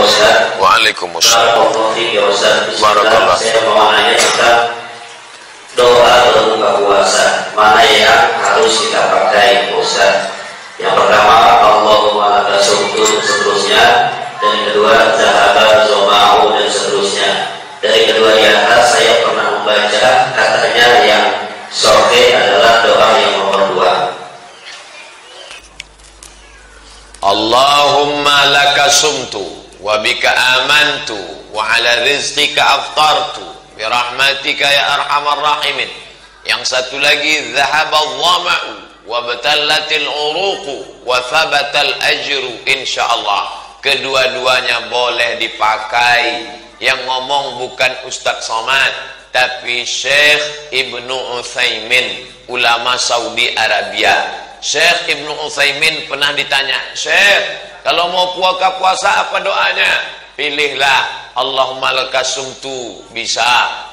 Ustaz. Waalaikumsalam. Barakallah. Saya mau nanya tentang doa berbuka puasa, mana yang harus kita pakai, Ustaz? Yang pertama, Allahumma laka sumtu, seterusnya. Dan yang kedua, zahaba zoma'u, dan seterusnya. Dari kedua di atas saya pernah membaca katanya yang sahih adalah doa yang nomor 2. Allahumma laka sumtu wa bika amantu wa ala rizqika aftartu bi rahmatika ya arhamar rahimin. Yang satu lagi, zahabal dhama'u wa batallatil uruqu wa thabatal ajru insyaallah. Kedua-duanya boleh dipakai. Yang ngomong bukan Ustadz Somad, tapi Syekh Ibnu Utsaimin, ulama Saudi Arabia. Syekh Ibnu Utsaimin pernah ditanya, Syekh, kalau mau puasa apa doanya? Pilihlah Allahumma lakas sumtu, bisa.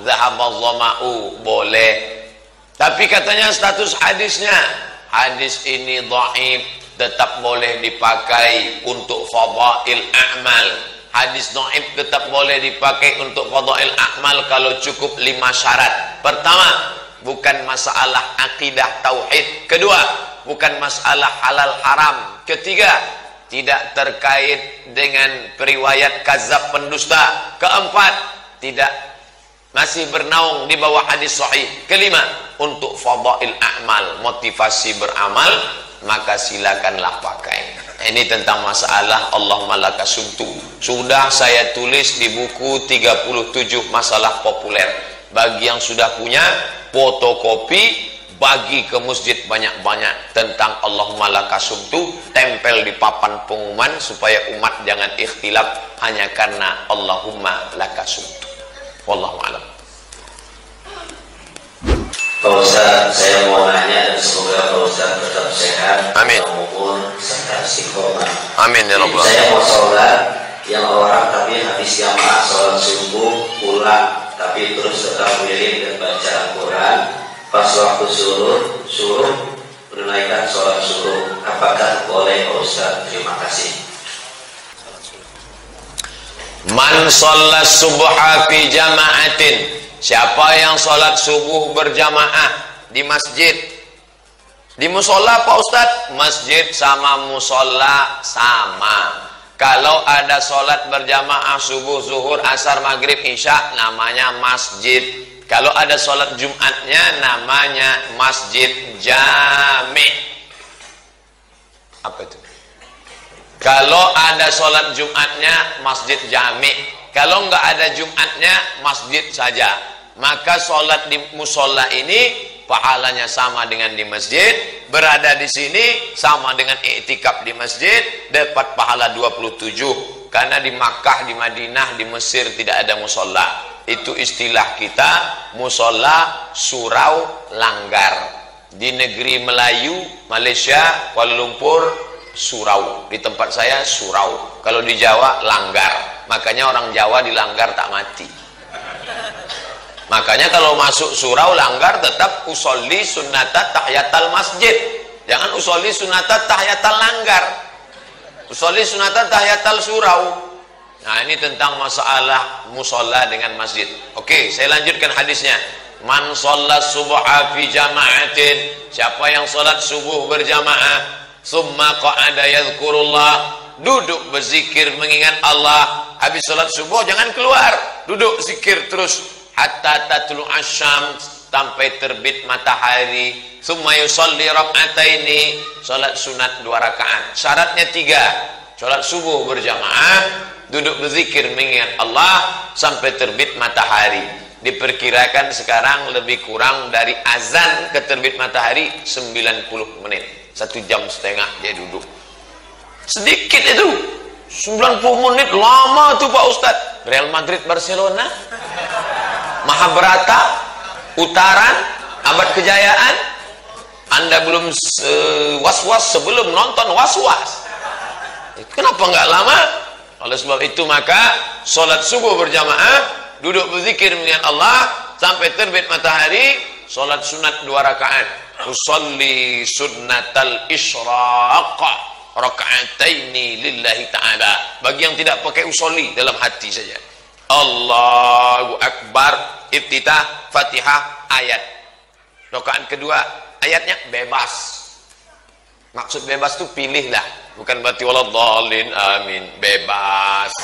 Zahabal dhama'u, boleh. Tapi katanya status hadisnya, hadis ini dhaif, tetap boleh dipakai untuk fadail a'mal. Hadis dhaif tetap boleh dipakai untuk fadail a'mal kalau cukup 5 syarat. Pertama, bukan masalah akidah tauhid. Kedua, bukan masalah halal haram. Ketiga, tidak terkait dengan periwayat kadzab pendusta. Keempat, tidak masih bernaung di bawah hadis sahih. Kelima, untuk fadail a'mal, motivasi beramal, maka silakanlah pakai. Ini tentang masalah Allahumma laka sumtu. Sudah saya tulis di buku 37 masalah populer. Bagi yang sudah punya, fotokopi, bagi ke masjid banyak-banyak tentang Allahumma laka sumtu, tempel di papan pengumuman supaya umat jangan ikhtilaf hanya karena Allahumma laka sumtu. Wallahu a'lam. Pak Ustaz, saya mau nanya dan semoga Pak Ustaz tetap sehat, amin, umur serta istiqomah. Amin ya Rabbal. Saya mau sholat yang orang tapi habis jamaah sholat subuh pulang tapi terus tetap wirid dan baca Al-Quran. Pas waktu suruh menunaikan sholat suruh, apakah boleh Pak Ustaz? Terima kasih. Man sholat subha fi jama'atin, siapa yang sholat subuh berjamaah di masjid, di musola Pak Ustadz, masjid sama musola sama. Kalau ada sholat berjamaah subuh, zuhur, asar, maghrib, isya, namanya masjid. Kalau ada sholat Jumatnya, namanya masjid jami. Apa itu? Kalau ada sholat Jumatnya, masjid jami. Kalau nggak ada Jumatnya, masjid saja. Maka sholat di musola ini pahalanya sama dengan di masjid. Berada di sini sama dengan i'tikaf di masjid, dapat pahala 27. Karena di Makkah, di Madinah, di Mesir tidak ada musola. Itu istilah kita, musola surau langgar. Di negeri Melayu, Malaysia, Kuala Lumpur, surau. Di tempat saya surau. Kalau di Jawa langgar. Makanya orang Jawa di langgar tak mati. Makanya kalau masuk surau langgar tetap usolli sunnatat tahiyatal masjid. Jangan usolli sunnatat tahiyatal langgar. Usolli sunnatat tahiyatal surau. Nah, ini tentang masalah musola dengan masjid. Oke, saya lanjutkan hadisnya. Man sholat subha fi jama'atin, siapa yang sholat subuh berjamaah, summa qa'ada yadhkurullah, duduk berzikir mengingat Allah. Habis sholat subuh jangan keluar, duduk zikir terus hatta tatlu asyams, sampai terbit matahari. Summa yusalli rak'ataini, sholat sunat 2 rakaat. Syaratnya 3, sholat subuh berjamaah, duduk berzikir mengingat Allah sampai terbit matahari. Diperkirakan sekarang lebih kurang dari azan ke terbit matahari 90 menit, 1,5 jam dia duduk. Sedikit itu, 90 menit lama tuh Pak Ustadz. Real Madrid Barcelona, Mahabharata, Utaran, Abad Kejayaan. Anda belum was-was sebelum nonton was-was. Kenapa nggak lama? Oleh sebab itu maka sholat subuh berjamaah, duduk berzikir mengingat Allah sampai terbit matahari, sholat sunat 2 rakaat. Usolli sunnatal isyraq, raka'ataini lillahi ta'ala. Bagi yang tidak pakai usolli, dalam hati saja. Allahu Akbar, iftitah, Fatihah, ayat. Rakaat kedua, ayatnya bebas. Maksud bebas itu pilihlah, bukan berarti waladhdallin, amin, bebas.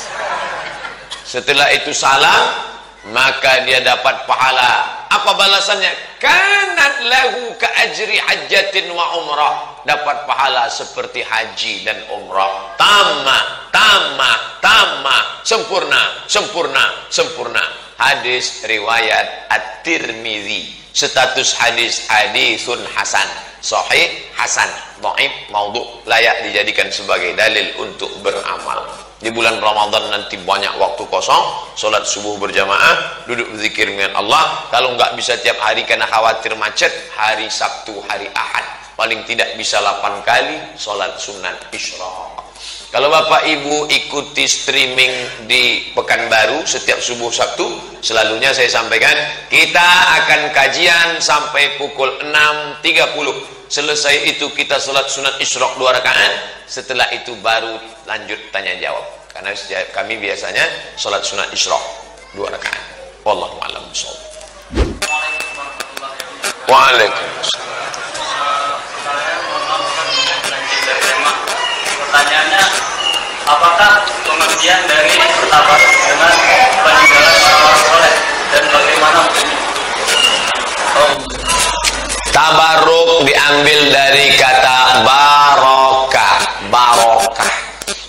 Setelah itu salam, maka dia dapat pahala. Apa balasannya? Kanat lahu ka ajri hajjatin wa umrah. Dapat pahala seperti haji dan umrah. Tamah, sempurna. Hadis riwayat At-Tirmidzi. Status hadis hadisun hasan. Sahih, hasan, dhaif, maudhu, layak dijadikan sebagai dalil untuk beramal. Di bulan Ramadan nanti banyak waktu kosong, sholat subuh berjamaah, duduk berzikir dengan Allah. Kalau nggak bisa tiap hari karena khawatir macet, hari Sabtu, hari Ahad, paling tidak bisa 8 kali sholat sunat isyraq. Kalau Bapak Ibu ikuti streaming di Pekanbaru setiap subuh Sabtu, selalunya saya sampaikan, kita akan kajian sampai pukul 6.30. Selesai itu kita sholat sunat isyraq 2 rakaat. Setelah itu baru lanjut tanya jawab. Karena kami biasanya sholat sunat isyraq 2 rakaat. Wallahu a'lam bishawab. Waalaikumsalam. Pertanyaannya, apakah pengertian dari tabaruk dengan peninggalan orang soleh dan bagaimana hukumnya? Tabaruk diambil dari kata barokah.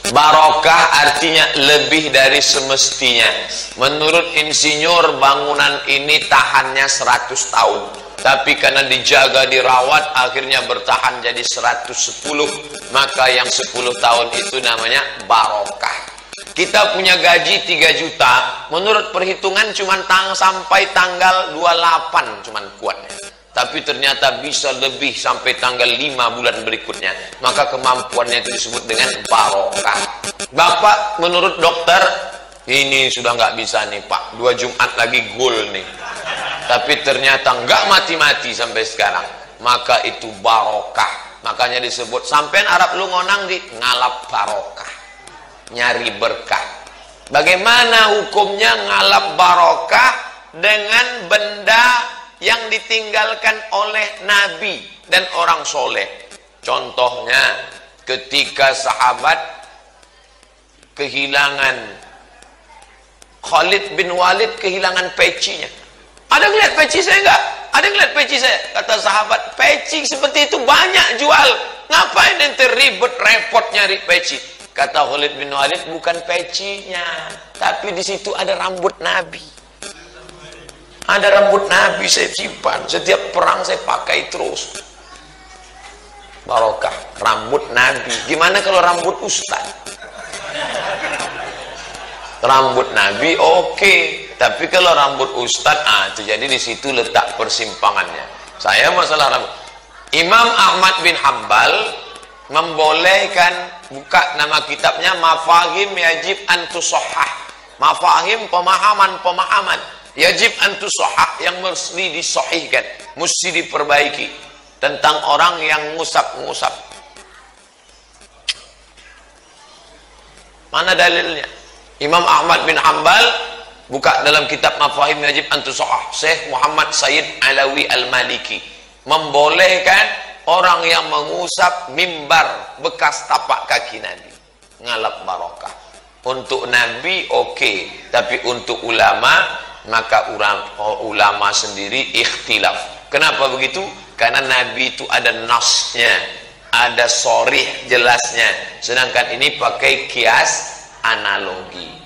Barokah artinya lebih dari semestinya. Menurut insinyur, bangunan ini tahannya 100 tahun. Tapi karena dijaga, dirawat, akhirnya bertahan jadi 110. Maka yang 10 tahun itu namanya barokah. Kita punya gaji 3 juta. Menurut perhitungan cuma sampai tanggal 28 cuman kuatnya. Tapi ternyata bisa lebih sampai tanggal 5 bulan berikutnya. Maka kemampuannya itu disebut dengan barokah. Bapak menurut dokter, ini sudah nggak bisa nih Pak, 2 Jumat lagi gol nih. Tapi ternyata nggak mati-mati sampai sekarang. Maka itu barokah. Makanya disebut, sampean Arab lu ngonang di ngalap barokah, nyari berkah. Bagaimana hukumnya ngalap barokah dengan benda yang ditinggalkan oleh Nabi dan orang soleh? Contohnya ketika sahabat kehilangan, Khalid bin Walid kehilangan pecinya. Ada ngeliat peci saya enggak? Ada ngeliat peci saya? Kata sahabat, peci seperti itu banyak jual. Ngapain ente ribet repot nyari peci? Kata Khalid bin Walid, bukan pecinya, tapi di situ ada rambut Nabi. Ada rambut Nabi saya simpan. Setiap perang saya pakai terus. Barokah, rambut Nabi. Gimana kalau rambut Ustaz? Rambut Nabi oke. Tapi kalau rambut Ustaz, itu jadi di situ letak persimpangannya. Saya masalah rambut. Imam Ahmad bin Hanbal membolehkan, buka nama kitabnya Mafahim Yajib Antusahhah. Mafahim, pemahaman Yajib Antusahhah, yang mesti disahihkan, mesti diperbaiki, tentang orang yang ngusap-ngusap. Mana dalilnya? Imam Ahmad bin Hanbal buka dalam kitab Mafahim Yajib Antusahhah, Syekh Muhammad Sayyid Alawi Al-Maliki membolehkan orang yang mengusap mimbar bekas tapak kaki Nabi, ngalap barokah. Untuk Nabi oke, tapi untuk ulama, maka ulama sendiri ikhtilaf. Kenapa begitu? Karena Nabi itu ada nasnya, ada sorih jelasnya, sedangkan ini pakai kias analogi.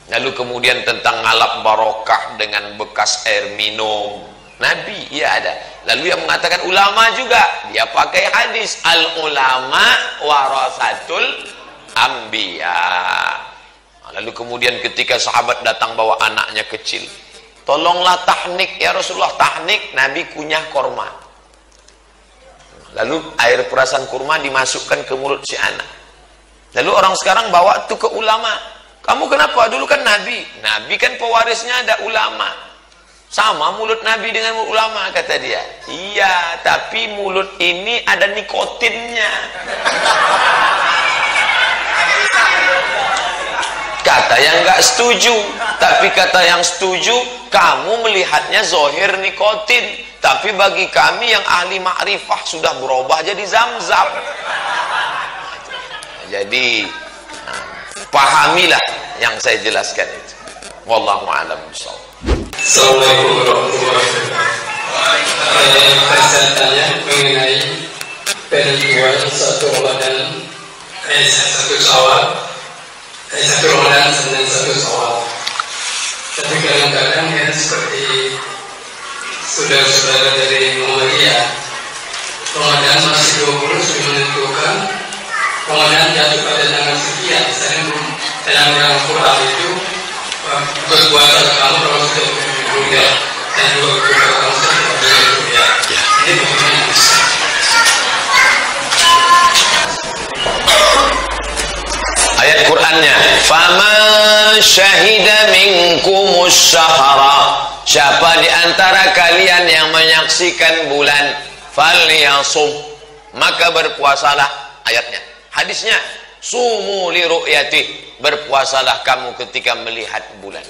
Lalu kemudian tentang ngalap barokah dengan bekas air minum, Nabi ya ada. Lalu yang mengatakan ulama juga, dia pakai hadis al ulama warasatul anbiya. Lalu kemudian ketika sahabat datang bawa anaknya kecil, tolonglah tahnik ya Rasulullah. Tahnik, Nabi kunyah korma. Lalu air perasan kurma dimasukkan ke mulut si anak. Lalu orang sekarang bawa itu ke ulama. Kamu kenapa? Dulu kan Nabi. Nabi kan pewarisnya ada ulama. Sama mulut Nabi dengan mulut ulama, kata dia. Iya, tapi mulut ini ada nikotinnya. saya nggak setuju, tapi kata yang setuju, kamu melihatnya zohir nikotin, tapi bagi kami yang ahli ma'rifah sudah berubah jadi zam-zam. Jadi pahamilah yang saya jelaskan itu. Wallahu a'lam bishawab. Assalamualaikum warahmatullahi wabarakatuh. Saya tanya mengenai penentuan satu Ramadan, satu Syawal, satu Ramadan dan satu Syawal. Tapi kadang-kadang ya seperti saudara-saudara dari Muhammadiyah, Ramadan masih 20 sudah menentukan Ramadan jatuh pada tanggal sekian. Misalnya dalam Al-Quran itu berpuasa kamu kalau sudah meninggal dan juga berpuasa kamu sudah meninggal. Ini bagaimana? Ayat Qur'annya, "Faman syahida minkumus syahra." Siapa di antara kalian yang menyaksikan bulan, falyasum, maka berpuasalah. Ayatnya. Hadisnya, sumu li ru'yatih, berpuasalah kamu ketika melihat bulan.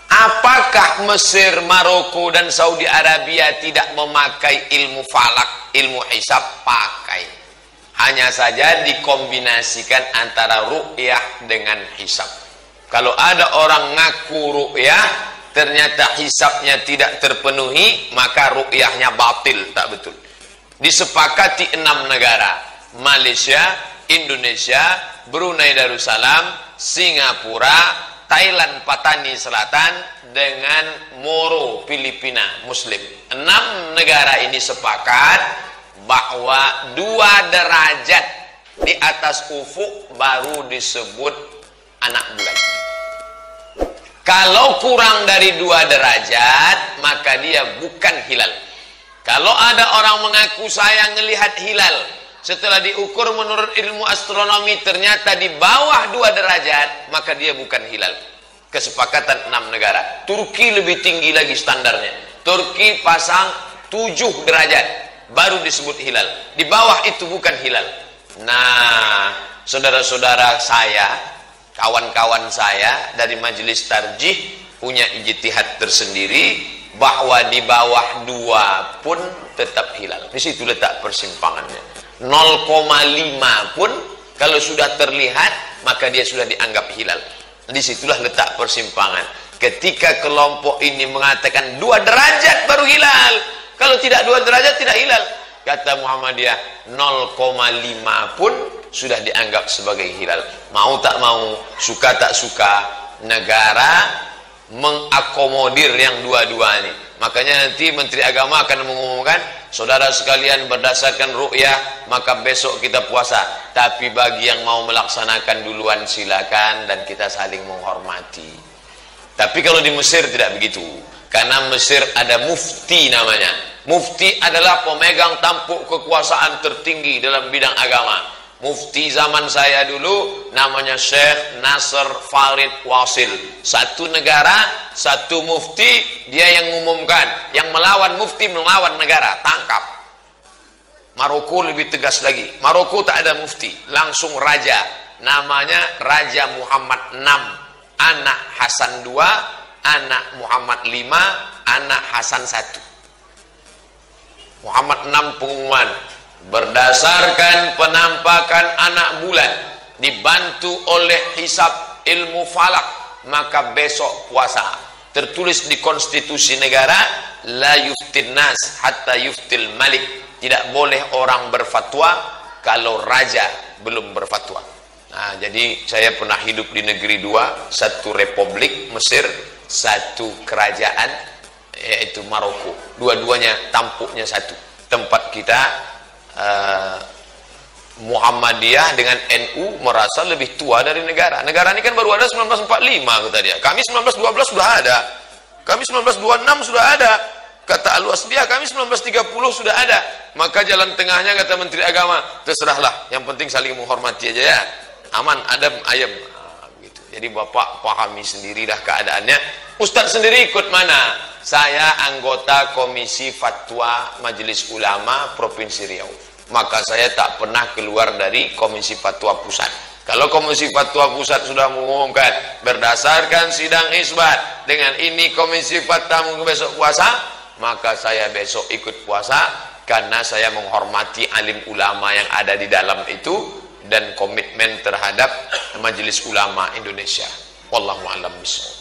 Apakah Mesir, Maroko dan Saudi Arabia tidak memakai ilmu falak, ilmu hisab? Pakai. Hanya saja dikombinasikan antara ru'yah dengan hisab. Kalau ada orang ngaku ru'yah, ternyata hisabnya tidak terpenuhi, maka ru'yahnya batil, tak betul. Disepakati 6 negara, Malaysia, Indonesia, Brunei Darussalam, Singapura, Thailand Patani Selatan, dengan Moro Filipina Muslim. 6 negara ini sepakat bahwa 2 derajat di atas ufuk baru disebut anak bulan. Kalau kurang dari 2 derajat, maka dia bukan hilal. Kalau ada orang mengaku saya ngelihat hilal, setelah diukur menurut ilmu astronomi ternyata di bawah 2 derajat, maka dia bukan hilal. Kesepakatan 6 negara. Turki lebih tinggi lagi standarnya. Turki pasang 7 derajat baru disebut hilal. Di bawah itu bukan hilal. Nah, saudara-saudara saya, kawan-kawan saya dari majelis tarjih punya ijtihad tersendiri bahwa di bawah 2 pun tetap hilal. Di situ letak persimpangannya. 0,5 pun kalau sudah terlihat maka dia sudah dianggap hilal. Disitulah letak persimpangan. Ketika kelompok ini mengatakan 2 derajat baru hilal, kalau tidak 2 derajat tidak hilal. Kata Muhammadiyah, 0,5 pun sudah dianggap sebagai hilal. Mau tak mau, suka tak suka, negara mengakomodir yang dua-dua ini. Makanya nanti Menteri Agama akan mengumumkan, saudara sekalian berdasarkan ru'yah, maka besok kita puasa. Tapi bagi yang mau melaksanakan duluan silakan, dan kita saling menghormati. Tapi kalau di Mesir tidak begitu. Karena Mesir ada mufti namanya. Mufti adalah pemegang tampuk kekuasaan tertinggi dalam bidang agama. Mufti zaman saya dulu namanya Syekh Nasr Farid Wasil. Satu negara, satu mufti, dia yang mengumumkan. Yang melawan mufti melawan negara, tangkap. Maroko lebih tegas lagi. Maroko tak ada mufti, langsung raja. Namanya Raja Muhammad VI, anak Hasan II, anak Muhammad V, anak Hasan I. Muhammad VI pengumuman, berdasarkan penampakan anak bulan dibantu oleh hisab ilmu falak, maka besok puasa. Tertulis di konstitusi negara, la yuftin nas hatta yuftil malik. Tidak boleh orang berfatwa kalau raja belum berfatwa. Nah, jadi saya pernah hidup di negeri 2, satu republik Mesir, satu kerajaan yaitu Maroko. Dua-duanya tampuknya satu. Tempat kita Muhammadiyah dengan NU merasa lebih tua dari negara. Negara ini kan baru ada 1945 kata dia. Kami 1912 sudah ada. Kami 1926 sudah ada. Kata Al-Wasliyah kami 1930 sudah ada. Maka jalan tengahnya kata Menteri Agama, terserahlah, yang penting saling menghormati aja ya. Aman, adem, ayem. Gitu. Jadi Bapak pahami sendirilah keadaannya. Ustadz sendiri ikut mana? Saya anggota Komisi Fatwa Majelis Ulama Provinsi Riau. Maka saya tak pernah keluar dari Komisi Fatwa Pusat. Kalau Komisi Fatwa Pusat sudah mengumumkan berdasarkan sidang isbat, dengan ini Komisi Fatwa besok puasa, maka saya besok ikut puasa, karena saya menghormati alim ulama yang ada di dalam itu dan komitmen terhadap Majelis Ulama Indonesia. Wallahu a'lam bishawab.